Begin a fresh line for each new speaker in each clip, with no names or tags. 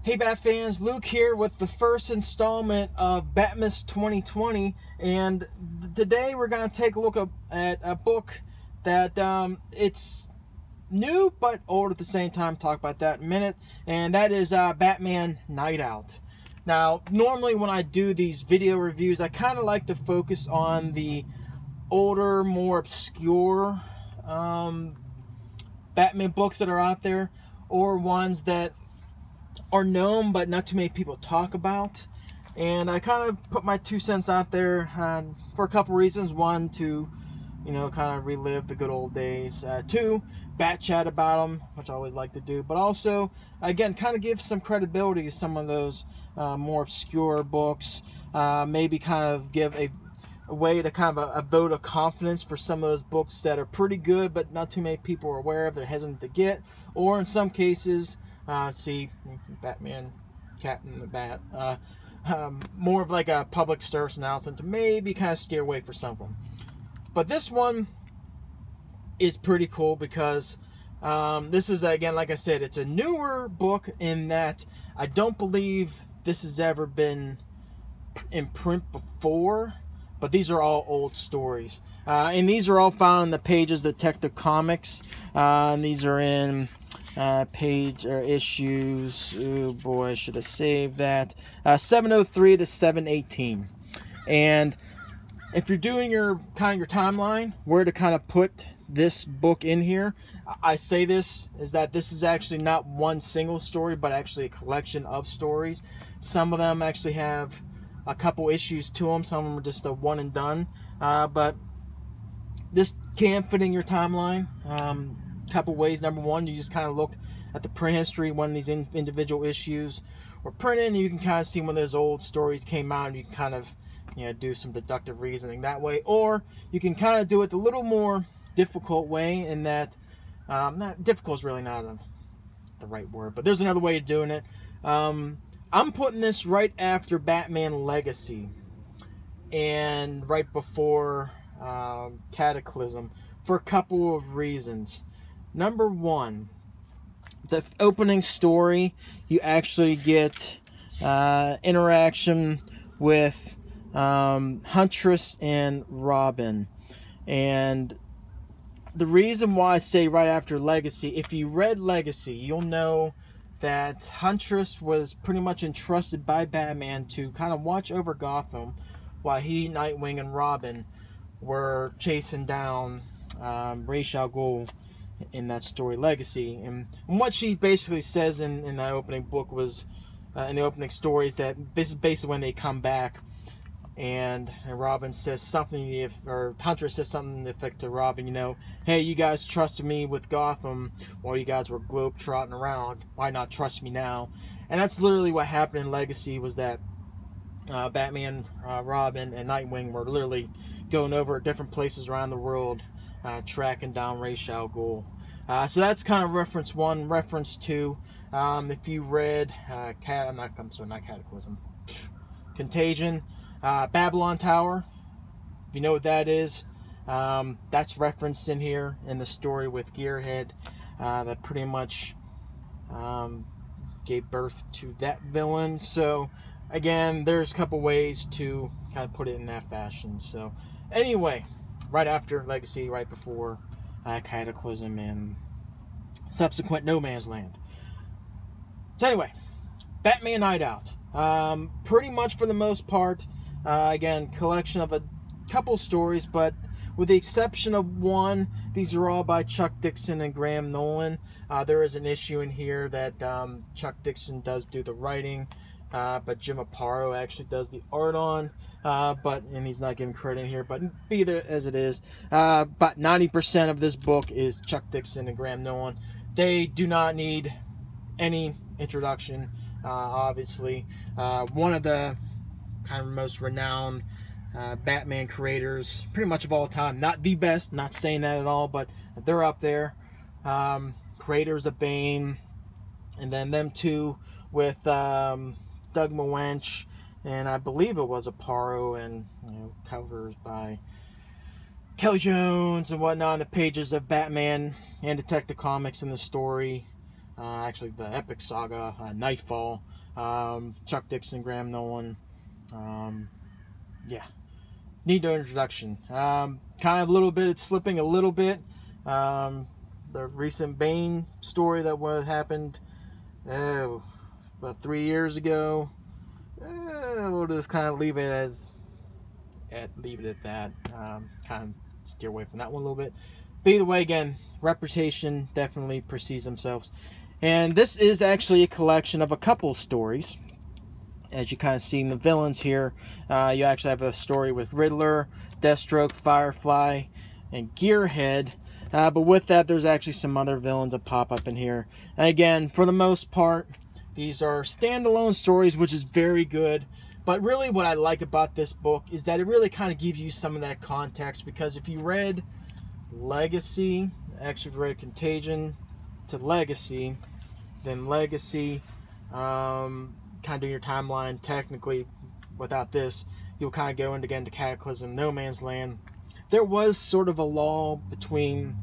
Hey Bat fans, Luke here with the first installment of Batmas 2020, and today we're going to take a look at a book that it's new but old at the same time. Talk about that in a minute, and that is Batman Night Out. Now, normally when I do these video reviews, I kind of like to focus on the older, more obscure Batman books that are out there, or ones that are known but not too many people talk about. And I kind of put my 2 cents out there for a couple reasons. One, to kind of relive the good old days. Two, bat chat about them, which I always like to do, but also again kind of give some credibility to some of those more obscure books. Maybe kind of give a way to kind of a vote of confidence for some of those books that are pretty good but not too many people are aware of, they're hesitant to get, or in some cases see Batman, Captain the Bat, more of like a public service announcement to maybe kind of steer away for some of them. But this one is pretty cool because this is, again, like I said, it's a newer book in that I don't believe this has ever been in print before, but these are all old stories. And these are all found in the pages of Detective Comics. And these are in page or issues, oh boy, I should have saved that, 703 to 718. And if you're doing your timeline, where to kind of put this book in here, I say this is that this is actually not one single story, but actually a collection of stories. Some of them actually have a couple issues to them, some of them are just a one and done, but this can fit in your timeline couple ways. Number one, you just kind of look at the print history when these individual issues were printed, and you can kind of see when those old stories came out, and you can kind of do some deductive reasoning that way. Or you can kind of do it the little more difficult way, in that not difficult is really not the right word, but there's another way of doing it. I'm putting this right after Batman Legacy and right before Cataclysm for a couple of reasons. Number one, the opening story, you actually get interaction with Huntress and Robin. And the reason why I say right after Legacy, if you read Legacy, you'll know that Huntress was pretty much entrusted by Batman to kind of watch over Gotham while he, Nightwing, and Robin were chasing down Ra's al Ghul in that story Legacy. And what she basically says in that opening book was, in the opening story, is that this is basically when they come back, and Robin says something, or Huntress says something to the effect to Robin, hey, you guys trusted me with Gotham while you guys were globe-trotting around, why not trust me now? And that's literally what happened in Legacy, was that Batman, Robin, and Nightwing were literally going over different places around the world, tracking down Ra's al Ghul. So that's kind of reference one. Reference two, if you read not Cataclysm, Contagion, Babylon Tower, if you know what that is, that's referenced in here in the story with Gearhead, that pretty much gave birth to that villain. So again, there's a couple ways to kind of put it in that fashion. So anyway, right after Legacy, right before Cataclysm and subsequent No Man's Land. So anyway, Batman Night Out. Pretty much for the most part, again, collection of a couple stories, but with the exception of one, these are all by Chuck Dixon and Graham Nolan. There is an issue in here that Chuck Dixon does do the writing, but Jim Aparo actually does the art on, and he's not given credit in here, but be there as it is. But 90% of this book is Chuck Dixon and Graham Nolan. They do not need any introduction, obviously. One of the kind of most renowned Batman creators pretty much of all time. Not the best, not saying that at all, but they're up there. Creators of Bane, and then them two with Doug Moench, and I believe it was Aparo, and covers by Kelly Jones and whatnot on the pages of Batman and Detective Comics in the story actually the epic saga, Nightfall, Chuck Dixon, Graham Nolan. Yeah, need no introduction. Kind of a little bit, it's slipping a little bit. The recent Bane story that happened about 3 years ago. We'll just kind of leave it at that. Kind of steer away from that one a little bit. But either way, again, reputation definitely precedes themselves. And this is actually a collection of a couple of stories. As you kind of see in the villains here, you actually have a story with Riddler, Deathstroke, Firefly, and Gearhead. But with that, there's actually some other villains that pop up in here. And again, for the most part, these are standalone stories, which is very good. But really what I like about this book is that it really kind of gives you some of that context. Because if you read Legacy, actually read Contagion to Legacy, then Legacy, kind of doing your timeline technically without this, you'll kind of go into again to Cataclysm, No Man's Land. There was sort of a lull between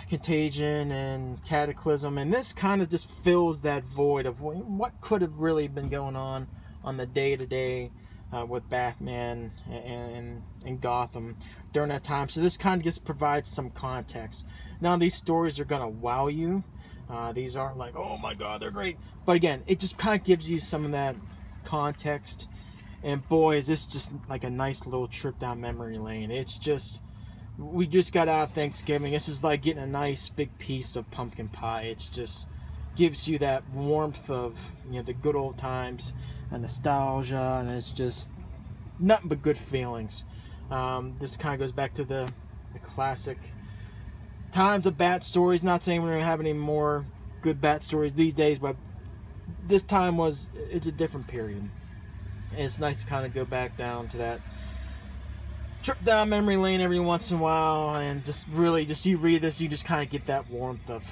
Contagion and Cataclysm, and this kind of just fills that void of what could have really been going on the day-to-day with Batman and Gotham during that time. So this kind of just provides some context. Now these stories are gonna wow you. These aren't like, oh my god, they're great, but again, it just kind of gives you some of that context. And boy, is this just like a nice little trip down memory lane. It's just, we just got out of Thanksgiving. This is like getting a nice big piece of pumpkin pie. It's just gives you that warmth of, you know, the good old times and nostalgia, and it's just nothing but good feelings. This kind of goes back to the classic times of Bat stories. Not saying we're going to have any more good Bat stories these days, but this time it's a different period. And it's nice to kind of go back down to that trip down memory lane every once in a while, and just really, just you read this, you just kind of get that warmth of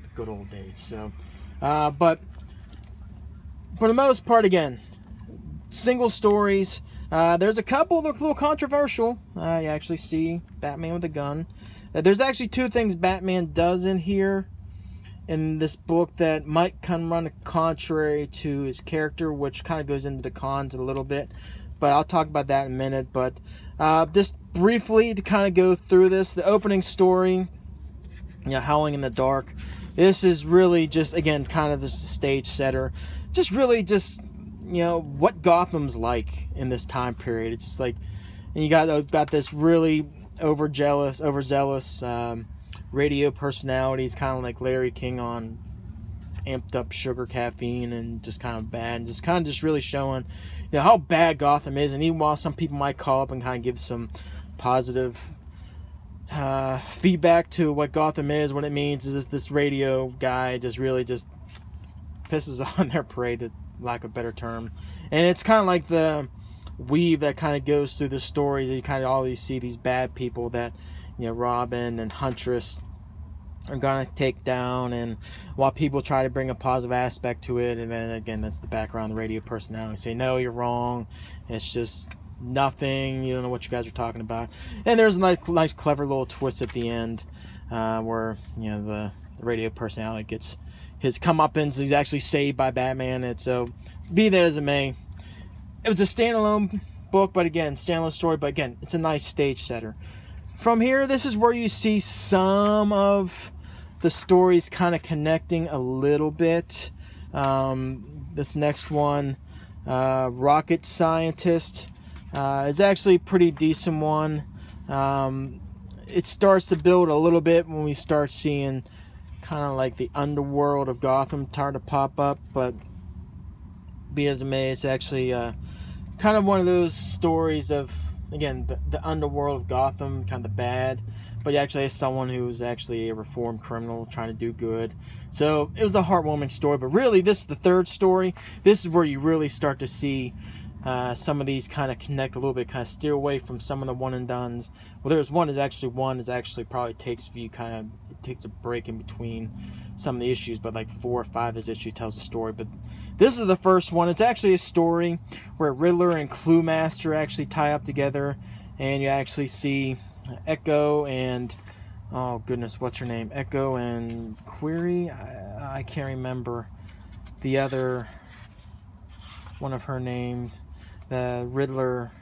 the good old days. So, but for the most part, again, single stories. There's a couple that are a little controversial. You actually see Batman with a gun. There's actually two things Batman does in here in this book that might kind of run contrary to his character, which kind of goes into the cons a little bit, but I'll talk about that in a minute. But just briefly to kind of go through this, the opening story, you know, Howling in the Dark. This is really just, again, kind of the stage setter. Just really just, you know, what Gotham's like in this time period. It's just like, and you got this really overzealous radio personalities, kind of like Larry King on amped up sugar, caffeine, and just kind of bad, and just kind of just really showing, you know, how bad Gotham is. And even while some people might call up and kind of give some positive feedback to what Gotham is, what it means is this radio guy just really just pisses on their parade, lack of a better term. And it's kind of like the weave that kind of goes through the stories. You kind of always see these bad people that, you know, Robin and Huntress are gonna take down, and while people try to bring a positive aspect to it, and then again, that's the background, the radio personality say, no, you're wrong, it's just nothing, you don't know what you guys are talking about. And there's a nice clever little twist at the end, where, you know, the radio personality gets his comeuppance. He's actually saved by Batman. And so, be that as it may, it was a standalone book, but again, standalone story, but again, it's a nice stage setter. From here, this is where you see some of the stories kind of connecting a little bit. This next one, Rocket Scientist, is actually a pretty decent one. It starts to build a little bit when we start seeing kind of like the underworld of Gotham start to pop up, but be as it may, it's actually kind of one of those stories of, again, the underworld of Gotham, kind of the bad, but actually as someone who's actually a reformed criminal trying to do good. So it was a heartwarming story, but really this is the third story. This is where you really start to see some of these kind of connect a little bit, kind of steer away from some of the one and dones. Well, there's one is actually probably takes a few kind of, it takes a break in between some of the issues, but like 4 or 5 of this issue tells a story. But this is the first one. It's actually a story where Riddler and Clue Master actually tie up together, and you actually see Echo and oh goodness, what's her name? Echo and Query? I can't remember the other one of her name, the Riddler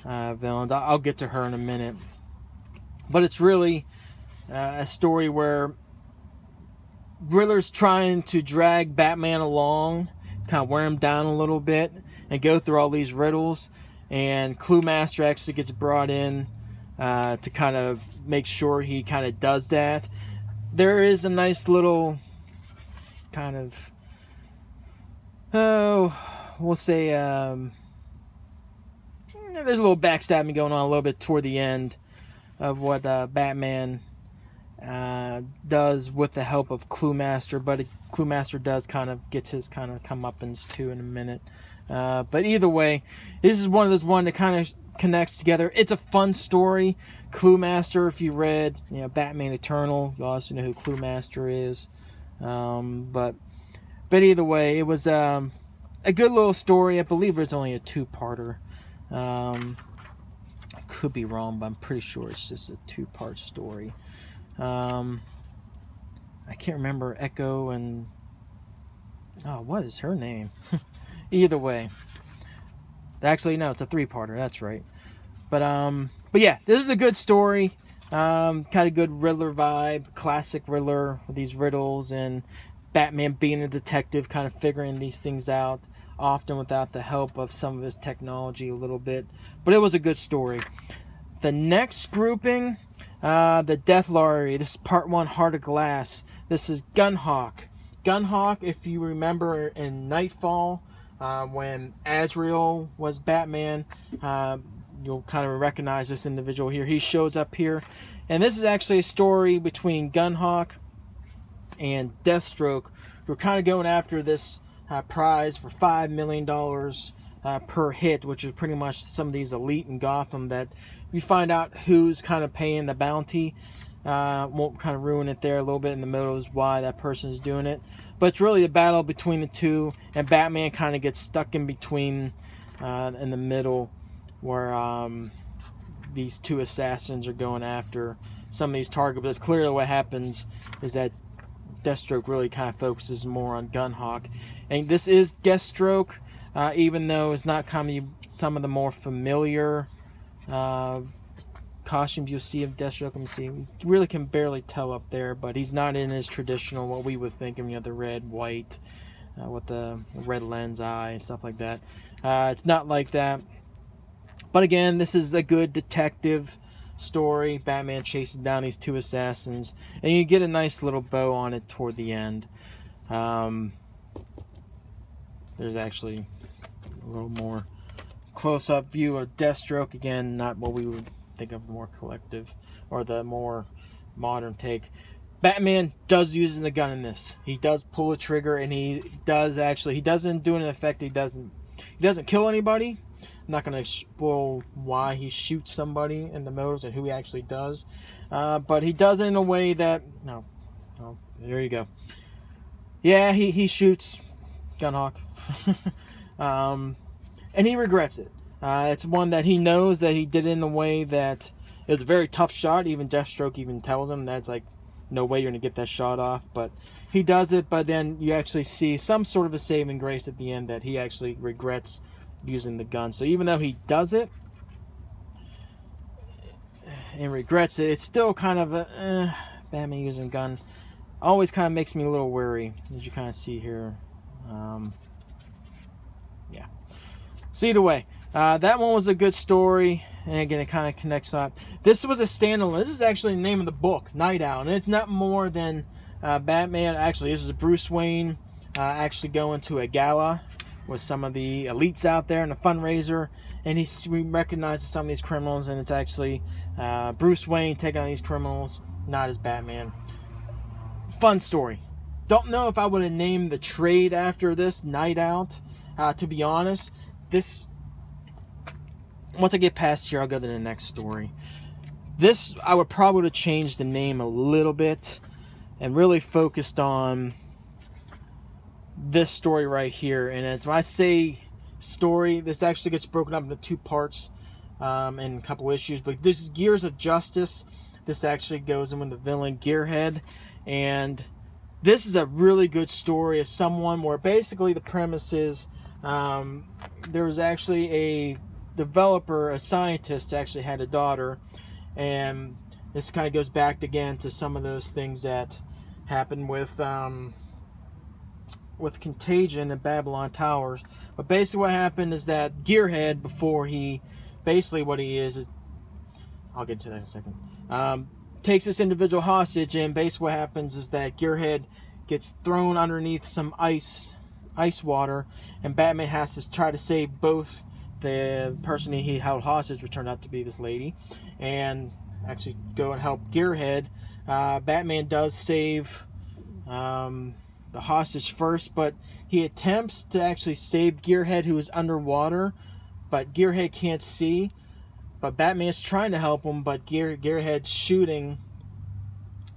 villains. I'll get to her in a minute. But it's really a story where Riddler's trying to drag Batman along, kind of wear him down a little bit, and go through all these riddles. And Clue Master actually gets brought in to kind of make sure he kind of does that. There is a nice little kind of, we'll say, there's a little backstabbing going on a little bit toward the end of what Batman does with the help of Clue Master, but Clue Master does kind of gets his kind of comeuppance too in a minute. But either way, this is one of those that kind of connects together. It's a fun story. Clue Master, if you read, Batman Eternal, you also know who Clue Master is. But either way, it was a good little story. I believe it's only a 2-parter. I could be wrong, but I'm pretty sure it's just a 2-part story. I can't remember Echo and what is her name? Either way, actually no, it's a 3-parter. That's right. But yeah, this is a good story. Kind of good Riddler vibe, classic Riddler with these riddles and Batman being a detective, kind of figuring these things out, often without the help of some of his technology a little bit. But it was a good story. The next grouping, the Death Lottery. This is part 1, Heart of Glass. This is Gunhawk. Gunhawk, if you remember in Nightfall, when Azrael was Batman, you'll kind of recognize this individual here. He shows up here. And this is actually a story between Gunhawk and Deathstroke, who are kind of going after this prize for $5 million per hit, which is pretty much some of these elite in Gotham that you find out who's kind of paying the bounty. Won't kind of ruin it there a little bit in the middle is why that person's doing it. But it's really a battle between the two, and Batman kind of gets stuck in between in the middle where these two assassins are going after some of these targets. But it's clearly what happens is that Deathstroke really kind of focuses more on Gunhawk. And this is Deathstroke, even though it's not kind of some of the more familiar costumes you'll see of Deathstroke. Let me see. You really can barely tell up there, but he's not in his traditional, what we would think of, the red, white, with the red lens eye and stuff like that. It's not like that. But again, this is a good detective story. Batman chasing down these two assassins, and you get a nice little bow on it toward the end. There's actually a little more close-up view of Deathstroke. Again, not what we would think of more collective or the more modern take. Batman does use the gun in this. He does pull a trigger, and he doesn't do an effect. He doesn't kill anybody. I'm not going to spoil why he shoots somebody in the motives and who he actually does. But he does it in a way that... No, there you go. Yeah, he shoots Gunhawk. And he regrets it. It's one that he knows that he did it in a way that it was a very tough shot. Even Deathstroke even tells him that's like, no way you're going to get that shot off. But he does it, but then you actually see some sort of a saving grace at the end that he actually regrets using the gun. So even though he does it and regrets it, it's still kind of a Batman using a gun. Always kind of makes me a little wary, as you kind of see here. Yeah. So either way, that one was a good story, and again, it kind of connects up. This was a standalone. This is actually the name of the book, Night Owl, and it's not more than Batman. Actually, this is Bruce Wayne actually going to a gala with some of the elites out there in a fundraiser, and he recognizes some of these criminals, and it's actually Bruce Wayne taking on these criminals, not as Batman. Fun story. Don't know if I would have named the trade after this, Night Out, to be honest. This, once I get past here, I'll go to the next story. This, I would probably have changed the name a little bit and really focused on this story right here. And it's, when I say story, this actually gets broken up into 2 parts and a couple issues. But this is Gears of Justice. this actually goes in with the villain Gearhead, and this is a really good story of someone where basically the premise is there was actually a developer, a scientist, actually had a daughter, and this kind of goes back again to some of those things that happened with Contagion and Babylon Towers. But basically what happened is that Gearhead, before he, basically what he is I'll get into that in a second, takes this individual hostage, and basically what happens is that Gearhead gets thrown underneath some ice water, and Batman has to try to save both the person he held hostage, which turned out to be this lady, and actually go and help Gearhead. Batman does save the hostage first, but he attempts to actually save Gearhead, who is underwater, but Gearhead can't see. But Batman's trying to help him, but Gearhead's shooting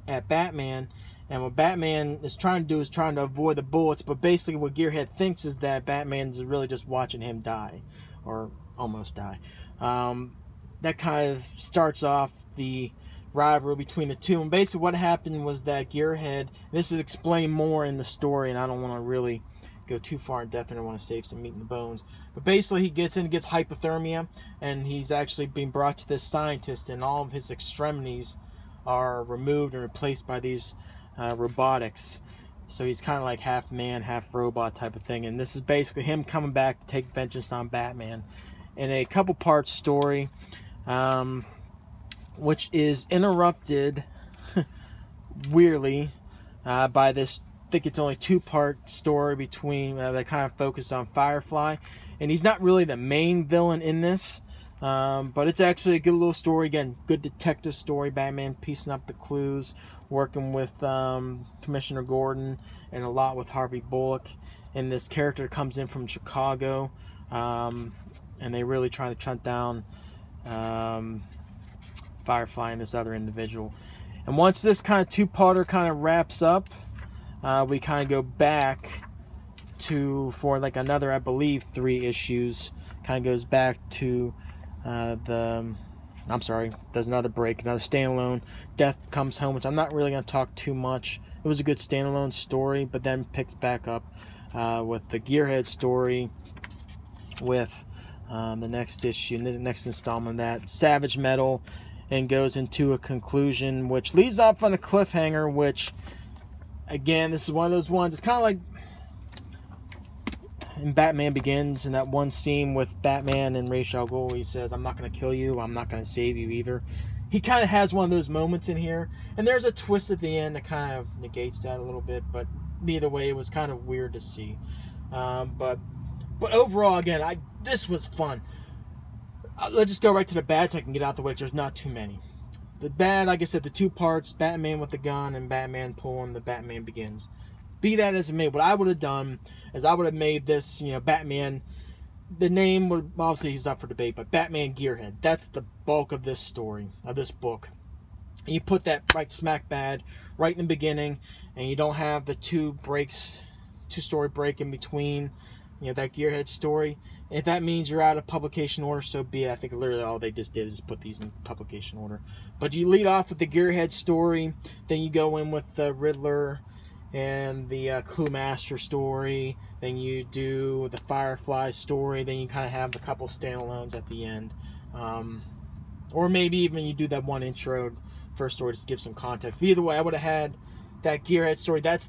at Batman, and what Batman is trying to do is trying to avoid the bullets, but basically what Gearhead thinks is that Batman is really just watching him die, or almost die. That kind of starts off the rivalry between the two, and basically what happened was that Gearhead, this is explained more in the story, and I don't want to really go too far in depth, and I want to save some meat in the bones, but basically he gets hypothermia, and he's actually being brought to this scientist, and all of his extremities are removed and replaced by these robotics. So he's kind of like half man, half robot type of thing, and this is basically him coming back to take vengeance on Batman in a couple part story, which is interrupted weirdly by this, I think it's only 2-part story between that kind of focus on Firefly, and he's not really the main villain in this, but it's actually a good little story. Again, good detective story, Batman piecing up the clues, working with Commissioner Gordon, and a lot with Harvey Bullock, and this character comes in from Chicago, and they really trying to hunt down Firefly and this other individual. And once this kind of 2-parter kind of wraps up, we kind of go back for like another, I believe, 3 issues. Kind of goes back to there's another break, another standalone, Death Comes Home, which I'm not really going to talk too much. It was a good standalone story, but then picks back up with the Gearhead story, with the next issue, the next installment of that, Savage Metal, and goes into a conclusion, which leads off on a cliffhanger, which, again, this is one of those ones, it's kind of like in Batman Begins, in that one scene with Batman and Ra's al Ghul, he says, I'm not going to kill you, I'm not going to save you either. He kind of has one of those moments in here, and there's a twist at the end that kind of negates that a little bit, but either way, it was kind of weird to see. But overall, again, this was fun. Let's just go right to the bad so I can get out the way, because there's not too many. The bad, like I said, the 2 parts, Batman with the gun and Batman pulling the Batman Begins. Be that as it may, what I would have done is I would have made this, Batman, the name would, obviously he's up for debate, but Batman Gearhead. That's the bulk of this story, of this book. And you put that right smack bad right in the beginning, and you don't have the 2-story break in between, that Gearhead story. If that means you're out of publication order, so be it. I think literally all they just did is put these in publication order. But you lead off with the Gearhead story, then you go in with the Riddler and the Clue Master story, then you do the Firefly story, then you kind of have a couple standalones at the end. Or maybe even you do that one intro first story just to give some context. But either way, I would have had that Gearhead story. That's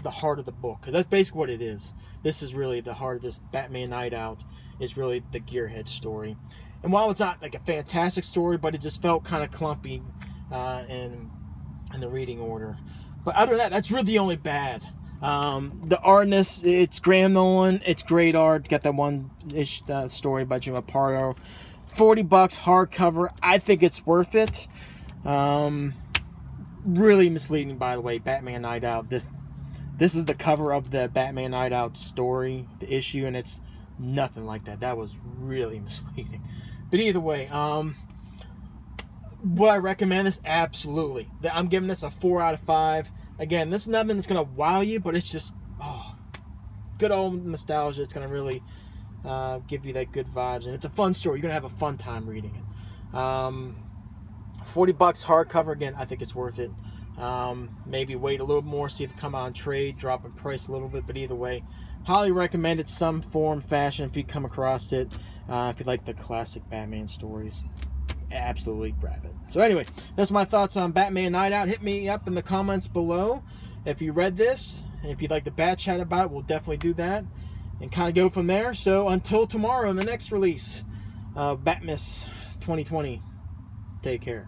the heart of the book, because that's basically what it is. This is really the heart of this Batman Night Out, is really the Gearhead story. And while it's not like a fantastic story, but it just felt kind of clumpy in the reading order. But other than that, that's really the only bad. The art in this, it's Graham Nolan, it's great art. Got that one-ish story by Jim Aparo. $40 hardcover. I think it's worth it. Really misleading, by the way. Batman Night Out. This is the cover of the Batman Night Out story, the issue, and it's nothing like that. That was really misleading. But either way, would I recommend this? Absolutely. I'm giving this a 4 out of 5. Again, this is nothing that's going to wow you, but it's just, good old nostalgia. It's going to really give you that good vibes, and it's a fun story. You're going to have a fun time reading it. $40 hardcover. Again, I think it's worth it. Maybe wait a little more, see if it come out on trade, drop in price a little bit, but either way, highly recommend it some form, fashion, if you come across it. If you like the classic Batman stories, absolutely grab it. So anyway, that's my thoughts on Batman Night Out. Hit me up in the comments below if you read this. If you'd like to bat chat about it, we'll definitely do that and kind of go from there. So until tomorrow in the next release of Batmas 2020, take care.